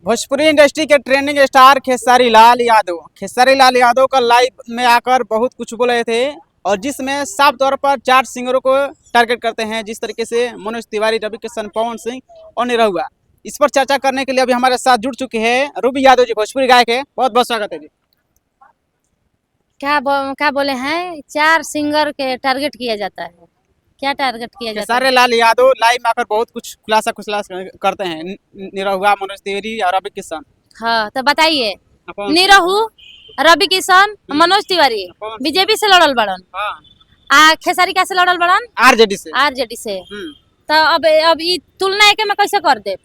Bhojpuri industry के trending star Khesari Lal Yadav का live में आकर बहुत कुछ बोल रहे थे और जिसमें साफ तौर पर 4 सिंगरों को टारगेट करते हैं, जिस तरीके से मनोज तिवारी, रवि किशन, पवन सिंह और निरहुआ। इस पर चर्चा करने के लिए अभी हमारे साथ जुड़ चुके हैं रूबी यादव जी, भोजपुरी गायक है। बहुत बहुत स्वागत है जी। क्या बोले हैं, 4 सिंगर के टारगेट किया जाता है। क्या टारगेट किया जाता है? खेसारी लाल यादव लाइव में आकर बहुत कुछ खुलासा करते हैं, निरहुआ, मनोज तिवारी और रवि किशन। हाँ तो बताइए, निरहु, रवि किशन, मनोज तिवारी बीजेपी से लड़ल बड़न। खेसारी क्या से लड़ल बड़न? आरजेडी से। तो अब ई तुलना एके में कैसे कर दे?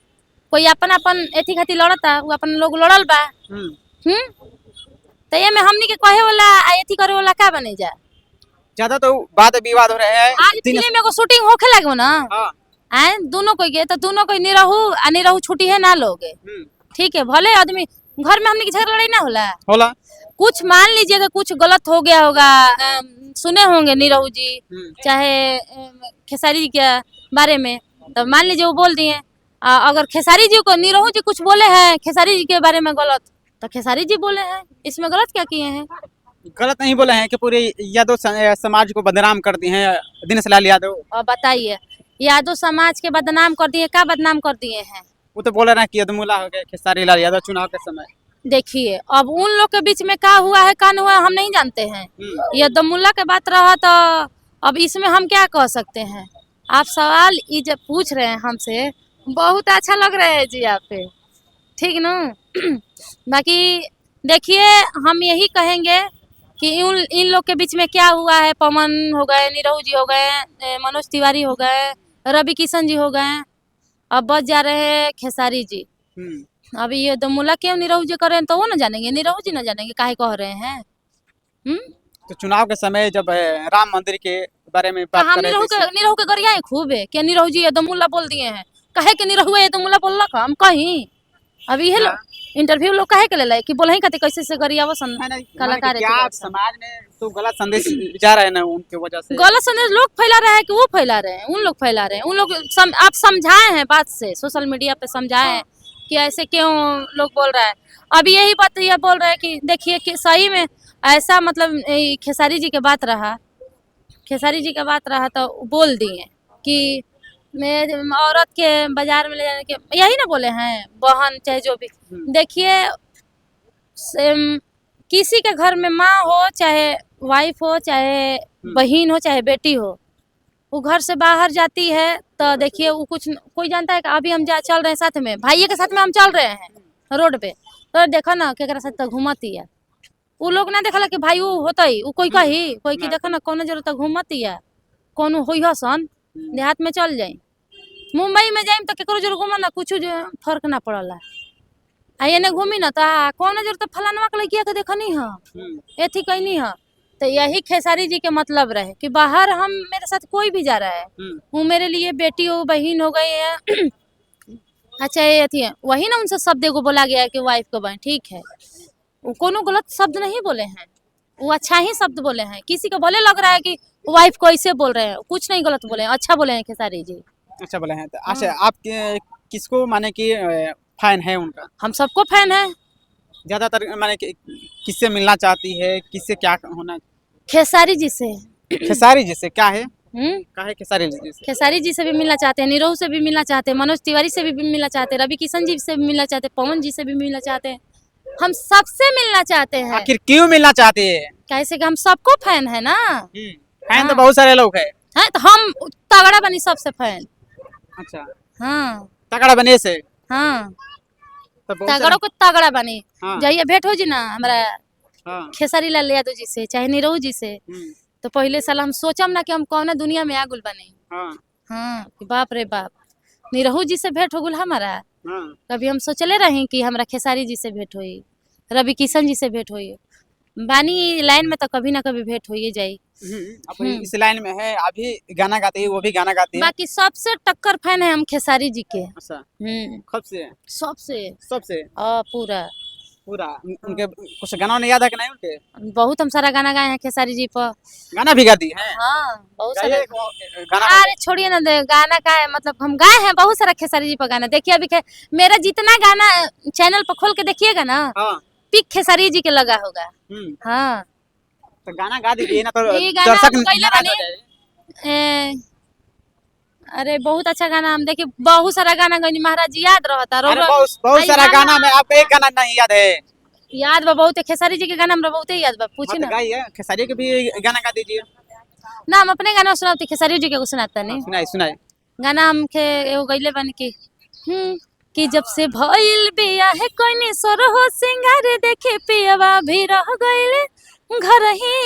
कोई अपन अपन एथी खातिर लड़ता, वो अपन लोग लड़ल बा। तो ये में हमनी के कहे वाला एथी करे वाला का बने जा? ज्यादा तो वाद विवाद हो रहे हैं। आज फिल्म में को शूटिंग होखे लागो ना। आए दोनों कोई के, तो दोनों कोई निरहु छुट्टी है ना लोगे। ठीक है, भले आदमी घर में हमने की झगड़ा लड़ाई ना होला। कुछ मान लीजिए कि कुछ गलत हो गया होगा, सुने होंगे निरहु जी चाहे खेसारी जी के बारे में, तो मान लीजिए वो बोल दिए। अगर खेसारी जी को निरहु जी कुछ बोले हैं खेसारी जी के बारे में गलत, तो खेसारी जी बोले हैं, इसमें गलत क्या किए हैं? गलत नहीं बोले हैं कि पूरे यादव समाज को बदनाम कर दिए हैं दिनेश लाल यादव। और बताइए, यादव समाज के बदनाम कर दिए, क्या बदनाम कर दिए हैं? वो तो बोल रहे हैं कि यदमुल्ला हो गए खेसारी लाल यादव चुनाव के समय। देखिए, अब उन लोग के बीच में क्या हुआ है क्या नहीं हुआ हम नहीं जानते हैं। यदमुल्ला के बात रहा तो अब इसमें हम क्या कह सकते हैं? आप सवाल ये जब पूछ रहे हैं हमसे, बहुत अच्छा लग रहा है जी आप पे, ठीक ना। बाकी देखिए, हम यही कहेंगे कि इन लोग के बीच में क्या हुआ है। पवन हो गए, निरहु जी हो गए, मनोज तिवारी हो गए, रवि किशन जी हो गए, अब बच जा रहे हैं खेसारी जी। अभी ये यदमुल्ला क्यों निरहु जी कर रहे हैं तो वो न जानेंगे, निरहु जी न जानेंगे काहे कह रहे हैं। तो चुनाव के समय जब राम मंदिर के बारे में बात कर रहे थे, निरहु के गरिया खूब है क्या निरहु जी यदमुल्ला बोल दिए हैं? कहे के निरहु यदमुल्ला बोलला हम कहीं अभी है इंटरव्यू लोग कहे के ले कि बोल कहते कैसे से गरियावा कलाकार है। क्या समाज में तो गलत संदेश जा रहे हैं ना, उनके वजह से गलत संदेश लोग फैला रहे हैं कि वो फैला रहे हैं? उन लोग फैला रहे हैं। उन लोग आप समझाए हैं बात से, सोशल मीडिया पे समझाए हैं कि ऐसे क्यों लोग बोल रहा है। अब यही बात ये बोल रहे हैं कि देखिए कि सही में ऐसा मतलब खेसारी जी के बात रहा, खेसारी जी का बात रहा तो बोल दिए कि मैं औरत के बाजार में ले जाने के, यही ना बोले हैं, बहन चाहे जो भी। देखिए, किसी के घर में माँ हो चाहे वाइफ हो चाहे बहन हो चाहे बेटी हो, वो घर से बाहर जाती है तो देखिए वो कुछ कोई जानता है कि अभी हम चल रहे हैं साथ में, भाई के साथ में हम चल रहे हैं रोड पे, तो देखो ना केकरा साथ घूमती है। वो लोग ना देखला कि भाई वो होता ही वो कोई कही कोई की देखो ना कौन जरूरत घूमती है, कौन हुई सन देहात में चल जाए, मुंबई में जाए तो केकरो जरूर घूम ना कुछ फर्क ना पड़ला। एने घूमी ना तो कौन जरूरत फलाना के लड़किया के देखनी है एथी कहनी है। तो यही खेसारी जी के मतलब रहे कि बाहर हम मेरे साथ कोई भी जा रहा है, वो मेरे लिए बेटी हो बहन हो गई है। अच्छा ये थी वही ना उनसे शब्द को बोला गया है कि वाइफ को बहन, ठीक है, वो कोनो गलत शब्द नहीं बोले हैं, वो अच्छा ही शब्द बोले हैं। किसी को बोले लग रहा है कि वाइफ को ऐसे बोल रहे हैं, कुछ नहीं गलत बोले हैं, अच्छा बोले हैं खेसारी जी, अच्छा बोले हैं। तो अच्छा, आप किसको माने कि फैन है उनका? हम सबको फैन है। ज्यादातर माने किससे मिलना चाहती है, किससे क्या होना? खेसारी जी से। खेसारी जी से क्या है? खेसारी जी से? खेसारी जी से भी मिलना चाहते हैं, निरहु से भी मिलना चाहते हैं, मनोज तिवारी से भी मिलना चाहते हैं, रवि किशन जी से भी मिलना चाहते हैं, पवन जी से भी मिलना चाहते हैं, हम सबसे मिलना चाहते हैं। आखिर क्यों मिलना चाहते हैं? कैसे कि हम सबको फैन है ना। फैन तो बहुत सारे लोग हैं, तो हम तगड़ा बनी सबसे फैन। अच्छा, हाँ तगड़ा बने से। हाँ, तगड़ो को तगड़ा बनी। जाइए भेंट हो जी ना हमारा खेसारी लाल यादव जी से चाहे निरहु जी से, तो पहले साल हम सोचम ना कि हम कौन दुनिया में आगुल बने। हाँ कि बाप रे बाप, निरहु जी से भेंट हो गुल हमारा। कभी हम सोचले रहे कि हमारा खेसारी जी से भेंट हुई, रवि किशन जी से भेंट हुई, बानी लाइन में तो कभी ना कभी भेंट हो ही जाई। इस लाइन में है, अभी गाना गाती है, वो भी गाना गाती है। बाकी सबसे टक्कर फैन है हम खेसारी जी के। सबसे सबसे पूरा पूरा उनके कुछ गाना नहीं याद है कि नहीं उनके? बहुत हम सारा गाना गाए हैं खेसारी जी पर। गाना भी गाती हैं? हाँ बहुत सारा। गाइए गाना। अरे छोड़िए ना, गाना का है मतलब हम गाए हैं बहुत सारा खेसारी जी पर गाना। देखिए अभी मेरा जितना गाना चैनल पर खोल के देखिएगा ना, हाँ। पिक खेसारी जी के लगा होगा। हाँ तो गाना गा दीजिए ना, तो ये गाना दर्शक हम कइले नाराज हो बानी। जाए। अरे बहुत अच्छा गाना हम देखिए बहुत सारा गाना गनी महाराज जी याद रहता। अरे बहुत सारा गाना में आपको एक गाना नहीं याद है? याद बा बहुत है, खेसारी जी के गाना हमरा बहुत याद बा। पूछी मत ना गाइए, खेसारी के भी गाना गा दीजिए। ना, हम अपने गाना सुनाते, खेसारी जी के सुनाता नहीं। सुनाए सुनाए। गाना हम के एगो गइले बानी कि जब से भइल बिया है कोई सोर हो सिंगार देखे पियवा भी रह गइले घर ही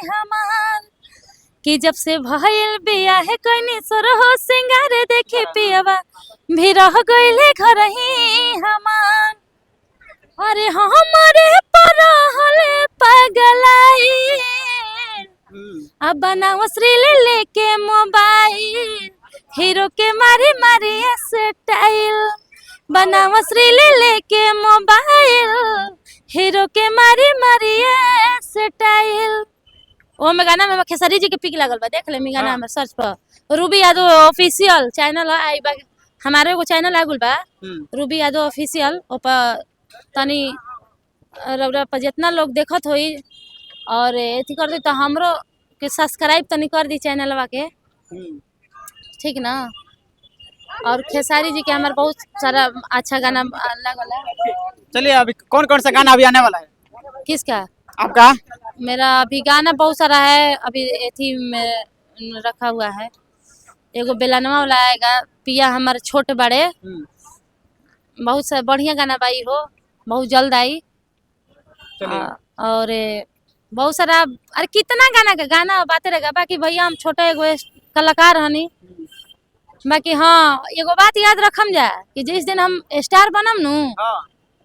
हमार। कि जब से भइल बिया है कोई सोर हो सिंगार देखे पियवा भी रह गइले घर ही हमार। अरे हमारे पर हले पगलाई अब बनाओ श्रील लेके मोबाइल हीरो के मारी मारी स्टाइल। बनाओ श्रील लेके मोबाइल हीरो के मारी मारी स्टाइल। वो में गाना में खेसारी जी के पिक लागल बा, देख ले मी गाना में सर्च पर रूबी यादव ऑफिशियल चैनल है। आई बा हमारे एगो चैनल आगुल बा रूबी यादव ऑफिशियल। ओपर तनी रउरा पर जितना लोग देखत होई और एथी कर दी तो हमरो के सब्सक्राइब तनी कर दी चैनलवा के, ठीक ना। और खेसारी जी के हमारे बहुत सारा अच्छा गाना लगल है। चलिए अभी कौन कौन सा गाना अभी आने वाला है किसका? आपका? मेरा अभी गाना बहुत सारा है, अभी एथी में रखा हुआ है। एगो बेलनवा वाला आएगा, पिया हमारे छोटे बड़े, बहुत सा बढ़िया गाना बाई हो, बहुत जल्द आई। और बहुत सारा अरे कितना गाना बातें रहेगा। बाकी भैया हम छोटा एगो कलाकार हनी। बाकी हाँ एगो बात याद रखम जा कि जिस दिन हम स्टार बनम नु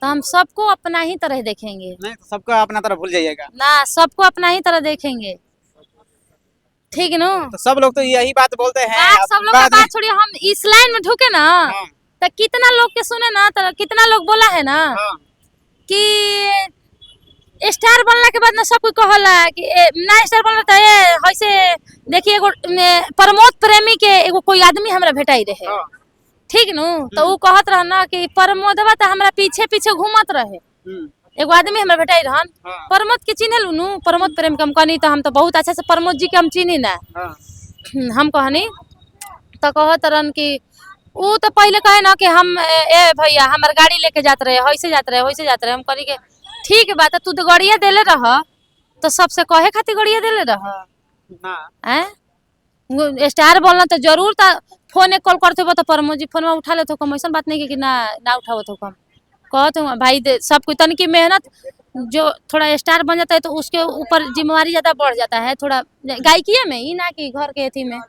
तो हम सबको अपना ही तरह देखेंगे। नहीं तो सबको अपना तरह भूल जाइएगा ना, सबको अपना ही तरह देखेंगे, ठीक नु। तो सब लोग तो यही बात बोलते हैं। सब लोग का बात छोड़िए, हम इस लाइन में ढुके ना तो कितना लोग के सुने ना, तो कितना लोग बोला है ना कि स्टार बनला के बाद ना सब कोई कहला कि ना स्टार बनला तो ये होइसे। देखिए एगो प्रमोद प्रेमी के एगो कोई आदमी हमरा भेटाई रहे, ठीक नु। तो वो कहत रह ना कि प्रमोदवा तो हमरा पीछे पीछे घूमत रहे। एगो आदमी हमरा भेटाई रहन, प्रमोद के चिन्हलू नु, प्रमोद प्रेम के हम कहनी तो हम तो बहुत अच्छा से प्रमोद जी के हम चिन्ही ना। हम कहनी तो कहत रहन कि वो तो पहले कहे ना कि हम ए भैया हमार गाड़ी लेके जात रहे, होइसे जात रहे, होइसे जात रहे। हम कहनी के ठीक बात है, तू तो गड़िया देले रह तो सबसे कहे खातिर गड़िया देले रह। स्टार बोलना तो जरूर था, फोन कॉल करते हो तो प्रमोद जी फोन उठा लेते हो, ऐसा बात नहीं कि ना उठाओ तो कम कहते हो भाई सब कोई तन की मेहनत जो थोड़ा स्टार बन जाता है तो उसके ऊपर जिम्मेवारी ज्यादा बढ़ जाता है। थोड़ा गायकीय में ही ना कि घर के एथी में,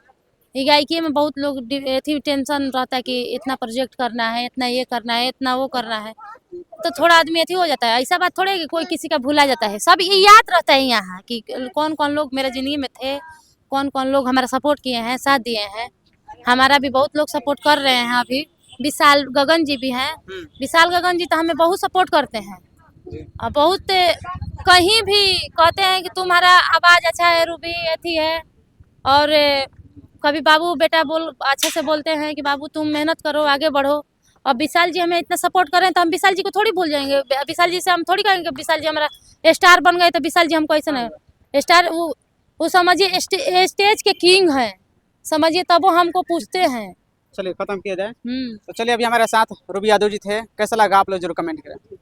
ये गायकी में बहुत लोग एथी टेंशन रहता है कि इतना प्रोजेक्ट करना है, इतना ये करना है, इतना वो करना है, तो थोड़ा आदमी एथी हो जाता है। ऐसा बात थोड़े कि कोई किसी का भूला जाता है, सब ये याद रहता है यहाँ कि कौन कौन लोग मेरे जिंदगी में थे, कौन कौन लोग हमारा सपोर्ट किए हैं, साथ दिए हैं। हमारा भी बहुत लोग सपोर्ट कर रहे हैं। अभी विशाल गगन जी भी हैं, विशाल गगन जी तो हमें बहुत सपोर्ट करते हैं और बहुत कहीं भी कहते हैं कि तुम्हारा आवाज़ अच्छा है रूबी एथी है। और कभी बाबू बेटा बोल अच्छे से बोलते हैं कि बाबू तुम मेहनत करो, आगे बढ़ो। और विशाल जी हमें इतना सपोर्ट करें तो हम विशाल जी को थोड़ी भूल जाएंगे। विशाल जी से हम थोड़ी कहेंगे विशाल जी हमारा स्टार बन गए तो विशाल जी हमको ऐसा नहीं। स्टार वो समझिए स्टेज के किंग हैं, समझिए, तब वो हमको पूछते हैं। चलिए खत्म किया जाए। तो चलिए अभी हमारे साथ रूबी यादव जी थे, कैसा लगा आप लोग जरूर कमेंट करें।